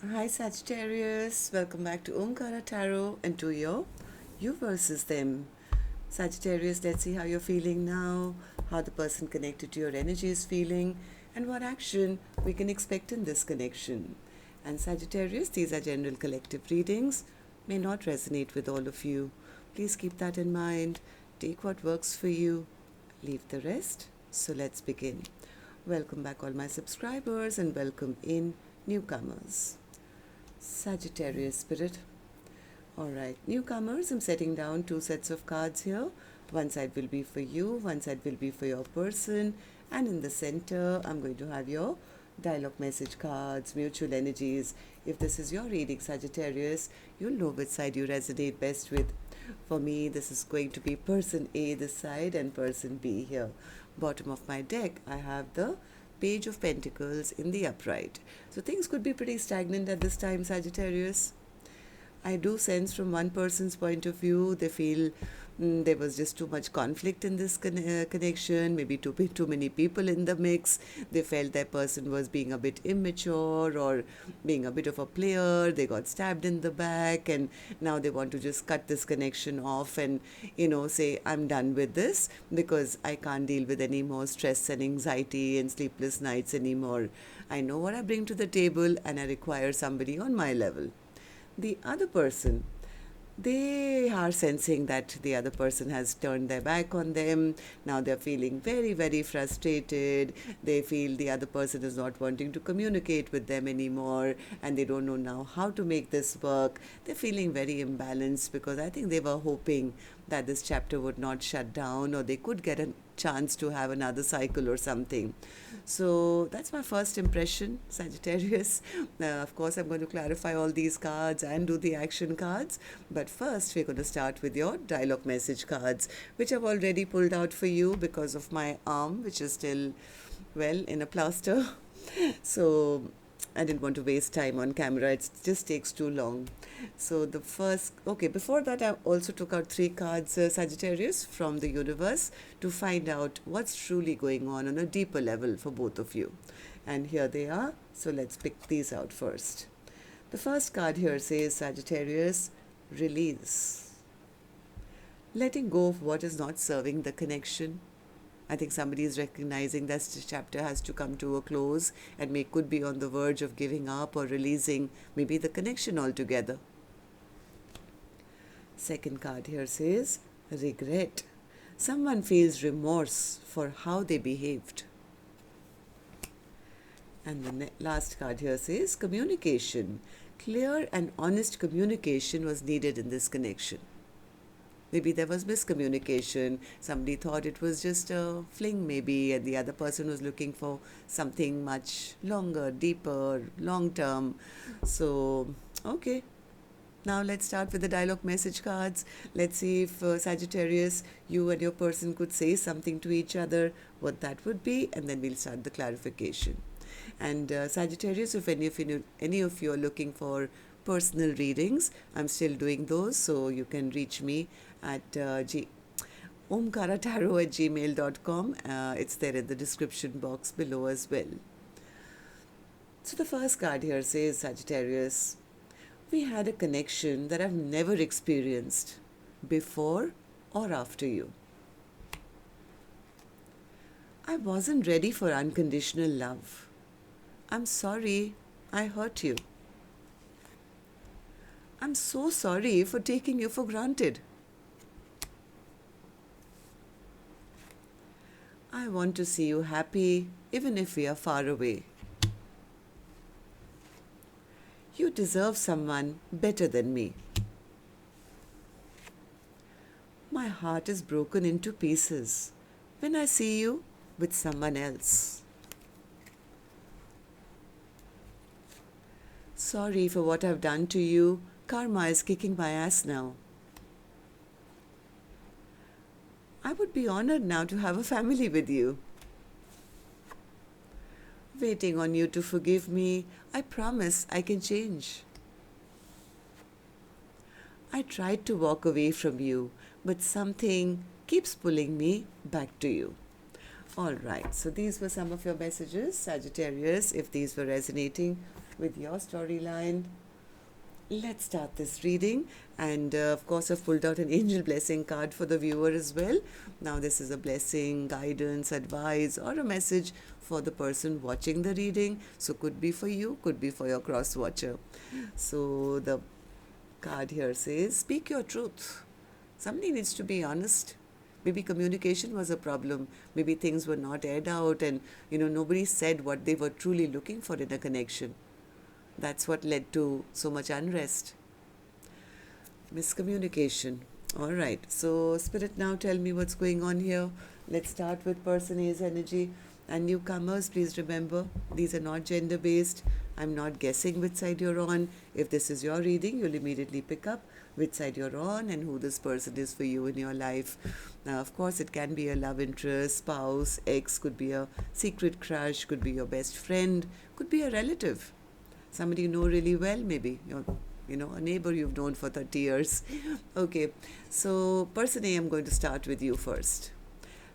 Hi Sagittarius, welcome back to Omkaratarot and to you versus them. Sagittarius, let's see how you're feeling now, how the person connected to your energy is feeling, and what action we can expect in this connection. And Sagittarius, these are general collective readings, may not resonate with all of you. Please keep that in mind. Take what works for you, leave the rest. So let's begin. Welcome back, all my subscribers, and welcome in newcomers. Sagittarius spirit. Alright, newcomers, I'm setting down two sets of cards here. One side will be for you, one side will be for your person, and in the center, I'm going to have your dialogue message cards, mutual energies. If this is your reading, Sagittarius, you'll know which side you resonate best with. For me, this is going to be person A this side and person B here. Bottom of my deck, I have the Page of Pentacles in the upright. So things could be pretty stagnant at this time, Sagittarius. I do sense from one person's point of view, they feel there was just too much conflict in this connection, maybe too many people in the mix. They felt that person was being a bit immature or being a bit of a player. They got stabbed in the back and now they want to just cut this connection off and, say, I'm done with this because I can't deal with any more stress and anxiety and sleepless nights anymore. I know what I bring to the table and I require somebody on my level. The other person, they are sensing that the other person has turned their back on them. Now they're feeling very, very frustrated. They feel the other person is not wanting to communicate with them anymore and they don't know now how to make this work. They're feeling very imbalanced because I think they were hoping that this chapter would not shut down or they could get a chance to have another cycle or something. So that's my first impression, Sagittarius. Of course, I'm going to clarify all these cards and do the action cards. But first, we're going to start with your dialogue message cards, which I've already pulled out for you because of my arm, which is still, well, in a plaster. So I didn't want to waste time on camera. It just takes too long. So the first, okay, before that, I also took out three cards, Sagittarius, from the universe to find out what's truly going on a deeper level for both of you. And here they are. So let's pick these out first. The first card here says, Sagittarius, release. Letting go of what is not serving the connection. I think somebody is recognizing that this chapter has to come to a close and could be on the verge of giving up or releasing maybe the connection altogether. Second card here says regret. Someone feels remorse for how they behaved. And the last card here says communication. Clear and honest communication was needed in this connection. Maybe there was miscommunication. Somebody thought it was just a fling maybe and the other person was looking for something much longer, deeper, long-term. So, okay. Now let's start with the dialogue message cards. Let's see if Sagittarius, you and your person could say something to each other, what that would be, and then we'll start the clarification. And Sagittarius, if any of you are looking for personal readings, I'm still doing those, so you can reach me at Omkaratarot@gmail.com. It's there in the description box below as well. So the first card here says, Sagittarius, we had a connection that I've never experienced before or after you. I wasn't ready for unconditional love. I'm sorry I hurt you. I'm so sorry for taking you for granted. I want to see you happy even if we are far away. You deserve someone better than me. My heart is broken into pieces when I see you with someone else. Sorry for what I've done to you. Karma is kicking my ass now. I would be honored now to have a family with you. Waiting on you to forgive me. I promise I can change. I tried to walk away from you, but something keeps pulling me back to you. All right, so these were some of your messages, Sagittarius. If these were resonating, with your storyline. Let's start this reading, and of course I've pulled out an angel blessing card for the viewer as well. Now this is a blessing, guidance, advice, or a message for the person watching the reading. So could be for you, could be for your cross watcher. So the card here says, speak your truth. Somebody needs to be honest. Maybe communication was a problem. Maybe things were not aired out, and nobody said what they were truly looking for in a connection. That's what led to so much unrest. Miscommunication. All right. So, Spirit, now tell me what's going on here. Let's start with person A's energy. And newcomers, please remember, these are not gender-based. I'm not guessing which side you're on. If this is your reading, you'll immediately pick up which side you're on and who this person is for you in your life. Now, of course, it can be a love interest, spouse, ex, could be a secret crush, could be your best friend, could be a relative. Somebody you know really well, maybe. A neighbor you've known for 30 years. Okay, so person A, I'm going to start with you first.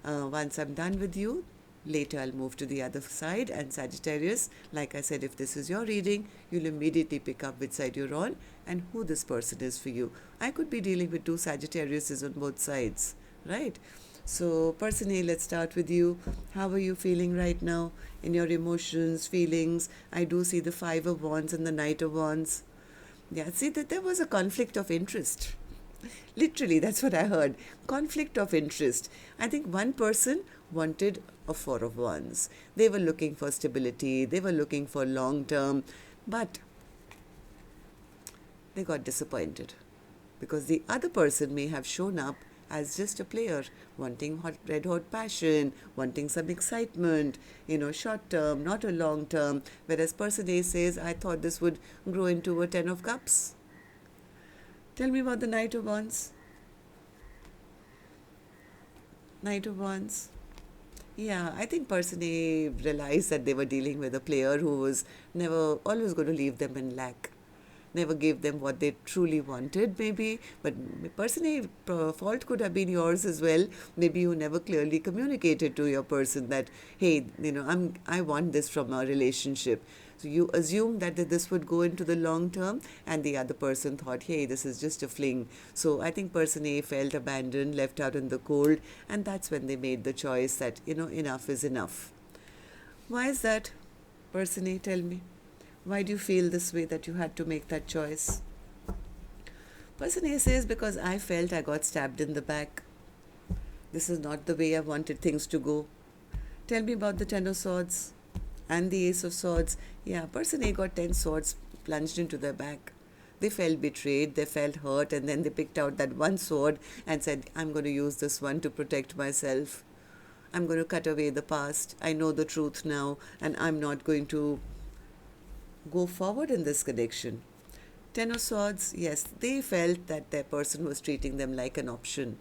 Once I'm done with you, later I'll move to the other side. And Sagittarius, like I said, if this is your reading, you'll immediately pick up which side you're on and who this person is for you. I could be dealing with two Sagittariuses on both sides, right? So, person A, let's start with you. How are you feeling right now in your emotions, feelings? I do see the Five of Wands and the Knight of Wands. Yeah, see that there was a conflict of interest. Literally, that's what I heard. Conflict of interest. I think one person wanted a Four of Wands. They were looking for stability. They were looking for long term. But they got disappointed because the other person may have shown up as just a player, wanting red hot passion, wanting some excitement, short term, not a long term. Whereas person A says, I thought this would grow into a 10 of cups. Tell me about the Knight of Wands. Knight of Wands. Yeah, I think person A realized that they were dealing with a player who was never, always going to leave them in lack. Never gave them what they truly wanted, maybe. But person A, fault could have been yours as well. Maybe you never clearly communicated to your person that, hey, I want this from our relationship. So you assume that this would go into the long term, and the other person thought, hey, this is just a fling. So I think person A felt abandoned, left out in the cold, and that's when they made the choice that, enough is enough. Why is that? Person A, tell me. Why do you feel this way that you had to make that choice? Person A says, because I felt I got stabbed in the back. This is not the way I wanted things to go. Tell me about the Ten of Swords and the Ace of Swords. Yeah, person A got 10 swords plunged into their back. They felt betrayed, they felt hurt, and then they picked out that one sword and said, I'm going to use this one to protect myself. I'm going to cut away the past. I know the truth now, and I'm not going to go forward in this connection. Ten of Swords, yes, they felt that their person was treating them like an option,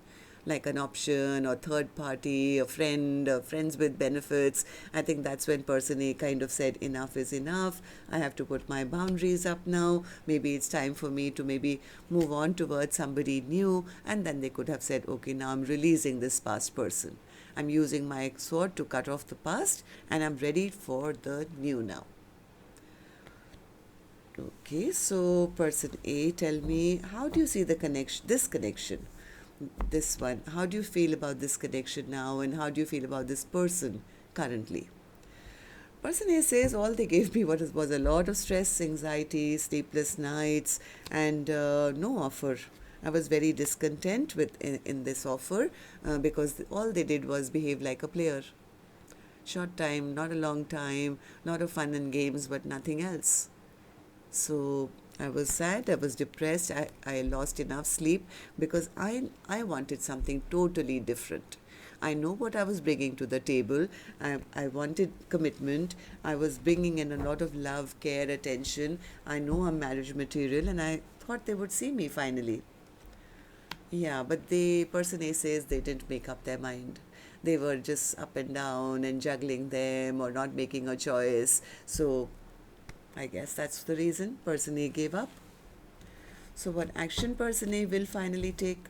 or third party, a friend, or friends with benefits. I think that's when person A kind of said, enough is enough. I have to put my boundaries up now. Maybe it's time for me to maybe move on towards somebody new. And then they could have said, okay, now I'm releasing this past person. I'm using my sword to cut off the past, and I'm ready for the new now. Okay, so person A, tell me, how do you see the connection, this one? How do you feel about this connection now, and how do you feel about this person currently? Person A says all they gave me was a lot of stress, anxiety, sleepless nights, and no offer. I was very discontent in this offer because all they did was behave like a player. Short time, not a long time, lot of fun and games, but nothing else. So I was sad, I was depressed, I lost enough sleep because I wanted something totally different. I know what I was bringing to the table. I wanted commitment. I was bringing in a lot of love, care, attention. I know I'm marriage material, and I thought they would see me finally. Yeah, but the person A says they didn't make up their mind. They were just up and down and juggling them or not making a choice. So I guess that's the reason person A gave up. So what action person A will finally take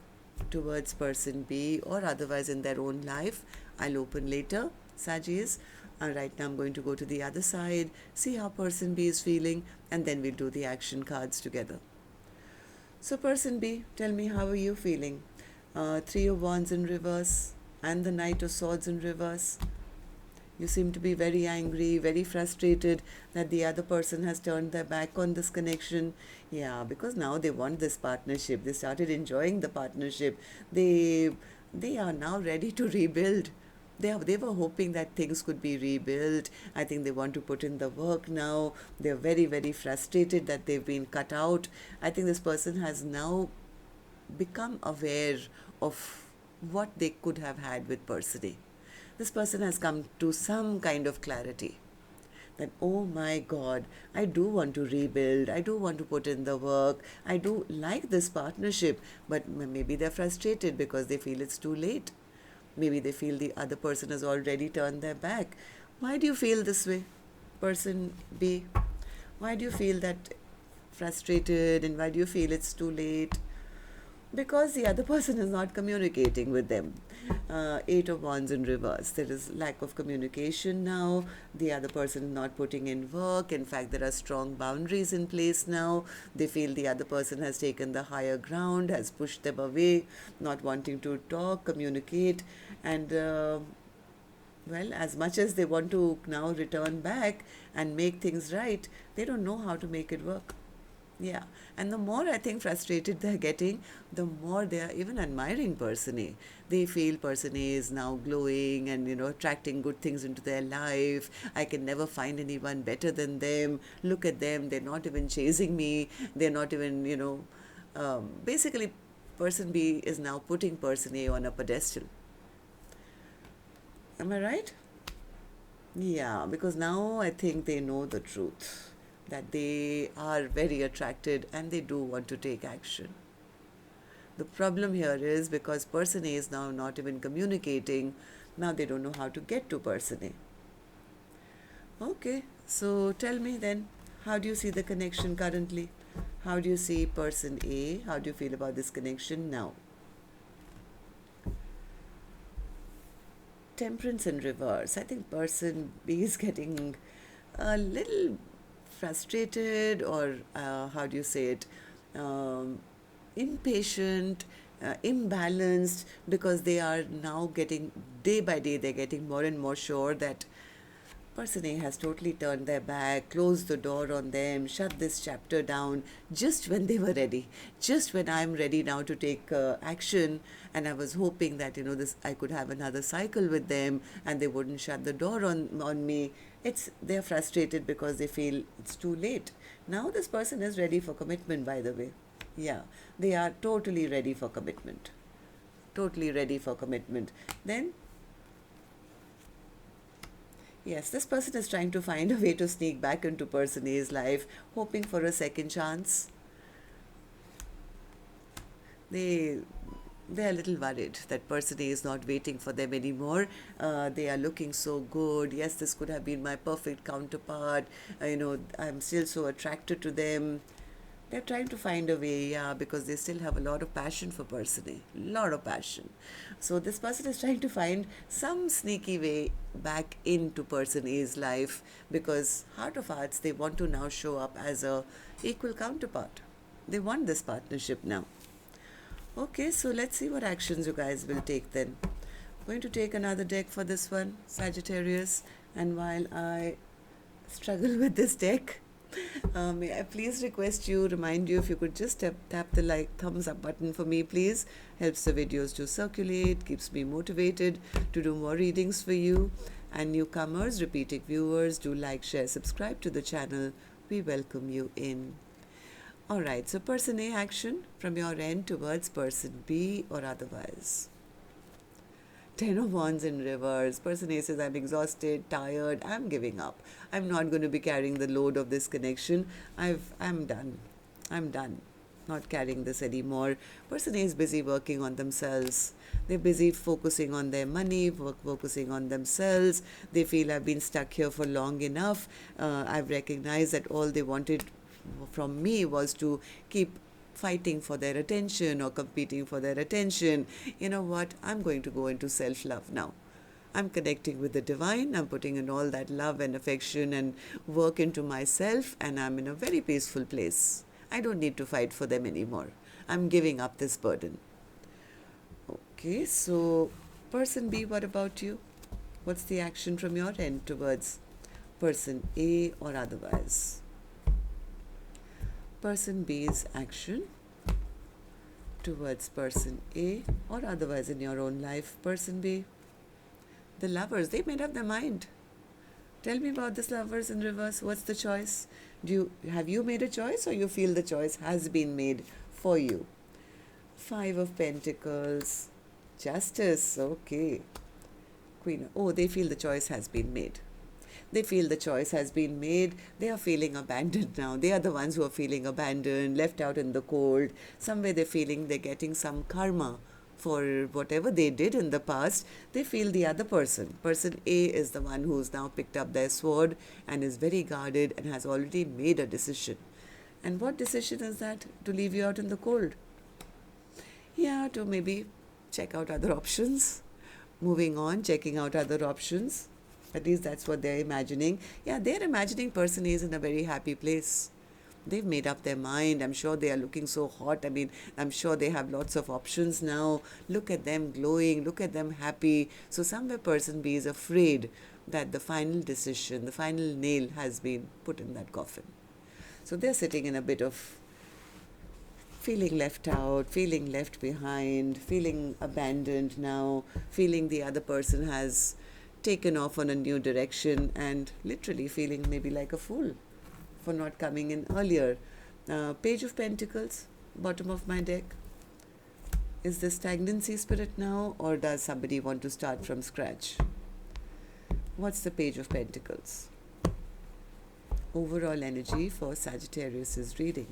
towards person B or otherwise in their own life, I'll open later, Sagittarius. Right now I'm going to go to the other side, see how person B is feeling, and then we'll do the action cards together. So person B, tell me, how are you feeling? Three of Wands in reverse and the Knight of Swords in reverse. You seem to be very angry, very frustrated that the other person has turned their back on this connection. Yeah, because now they want this partnership. They started enjoying the partnership. They are now ready to rebuild. They were hoping that things could be rebuilt. I think they want to put in the work now. They're very, very frustrated that they've been cut out. I think this person has now become aware of what they could have had with person A. This person has come to some kind of clarity that, oh my God, I do want to rebuild, I do want to put in the work, I do like this partnership, but maybe they're frustrated because they feel it's too late. Maybe they feel the other person has already turned their back. Why do you feel this way, person B? Why do you feel that frustrated, and why do you feel it's too late? Because the other person is not communicating with them. Eight of Wands in reverse. There is lack of communication now. The other person is not putting in work. In fact, there are strong boundaries in place now. They feel the other person has taken the higher ground, has pushed them away, not wanting to talk, communicate. And well, as much as they want to now return back and make things right, they don't know how to make it work. Yeah, and the more I think frustrated they're getting, the more they are even admiring person A. They feel person A is now glowing and, attracting good things into their life. I can never find anyone better than them. Look at them, they're not even chasing me. They're not even, basically person B is now putting person A on a pedestal. Am I right? Yeah, because now I think they know the truth, that they are very attracted and they do want to take action. The problem here is because person A is now not even communicating, now they don't know how to get to person A. Okay, so tell me then, how do you see the connection currently? How do you see person A? How do you feel about this connection now? Temperance in reverse. I think person B is getting a little frustrated, or how do you say it, impatient, imbalanced, because they are now getting, day by day, they're getting more and more sure that person A has totally turned their back, closed the door on them, shut this chapter down just when they were ready, just when I'm ready now to take action. And I was hoping that, this I could have another cycle with them and they wouldn't shut the door on me. They're frustrated because they feel it's too late. Now this person is ready for commitment, by the way. Yeah, they are totally ready for commitment. Totally ready for commitment. Then, yes, this person is trying to find a way to sneak back into person A's life, hoping for a second chance. They're a little worried that person A is not waiting for them anymore. They are looking so good. Yes, this could have been my perfect counterpart. I'm still so attracted to them. They're trying to find a way, yeah, because they still have a lot of passion for person A. Lot of passion. So this person is trying to find some sneaky way back into person A's life, because heart of hearts, they want to now show up as a equal counterpart. They want this partnership now. Okay, so let's see what actions you guys will take then. I'm going to take another deck for this one, Sagittarius. And while I struggle with this deck, may I please remind you if you could just tap the thumbs up button for me, please. Helps the videos to circulate, keeps me motivated to do more readings for you. And newcomers, repeating viewers, do like, share, subscribe to the channel. We welcome you in. Alright, so person A action from your end towards person B or otherwise. Ten of Wands in reverse. Person A says, I'm exhausted, tired, I'm giving up. I'm not going to be carrying the load of this connection. I'm done. I'm done. Not carrying this anymore. Person A is busy working on themselves. They're busy focusing on their money, focusing on themselves. They feel I've been stuck here for long enough. I've recognized that all they wanted from me was to keep fighting for their attention or competing for their attention. You know what? I'm going to go into self-love now. I'm connecting with the divine. I'm putting in all that love and affection and work into myself, and I'm in a very peaceful place. I don't need to fight for them anymore. I'm giving up this burden. Okay, so person B, what about you? What's the action from your end towards person A or otherwise? Person B's action towards person A or otherwise in your own life. Person B, the lovers, they made up their mind. Tell me about this lovers in reverse. What's the choice? Have you made a choice, or you feel the choice has been made for you? Five of Pentacles, Justice, okay. Queen, oh, they feel the choice has been made. They feel the choice has been made. They are feeling abandoned now. They are the ones who are feeling abandoned, left out in the cold. Somewhere they're feeling they're getting some karma for whatever they did in the past. They feel the other person. Person A is the one who's now picked up their sword and is very guarded and has already made a decision. And what decision is that? To leave you out in the cold. Yeah, to maybe check out other options. Moving on, checking out other options. At least that's what they're imagining. Yeah, they're imagining person is in a very happy place. They've made up their mind. I'm sure they are looking so hot. I mean, I'm sure they have lots of options now. Look at them glowing. Look at them happy. So somewhere person B is afraid that the final decision, the final nail has been put in that coffin. So they're sitting in a bit of feeling left out, feeling left behind, feeling abandoned now, feeling the other person has taken off on a new direction, and literally feeling maybe like a fool for not coming in earlier. Page of Pentacles, bottom of my deck. Is this stagnancy spirit now, or does somebody want to start from scratch? What's the Page of Pentacles? Overall energy for Sagittarius' reading.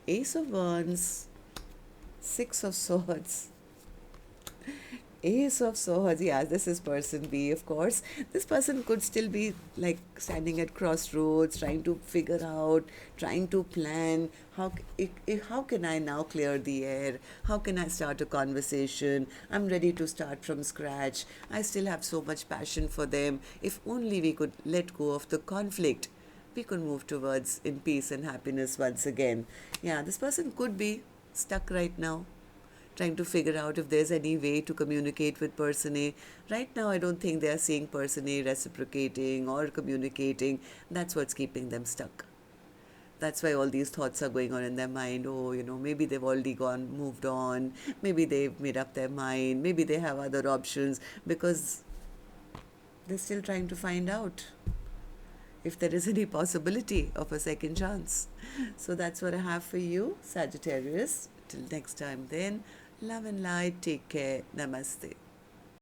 Ace of Wands, Six of Swords, Ace of Swords. Yeah, this is person B, of course. This person could still be like standing at crossroads, trying to figure out, trying to plan. How can I now clear the air? How can I start a conversation? I'm ready to start from scratch. I still have so much passion for them. If only we could let go of the conflict, we could move towards in peace and happiness once again. Yeah, this person could be stuck right now, trying to figure out if there's any way to communicate with person A. Right now, I don't think they are seeing person A reciprocating or communicating. That's what's keeping them stuck. That's why all these thoughts are going on in their mind. Oh, maybe they've already moved on. Maybe they've made up their mind. Maybe they have other options, because they're still trying to find out if there is any possibility of a second chance. So that's what I have for you, Sagittarius. Till next time then, love and light. Take care. Namaste.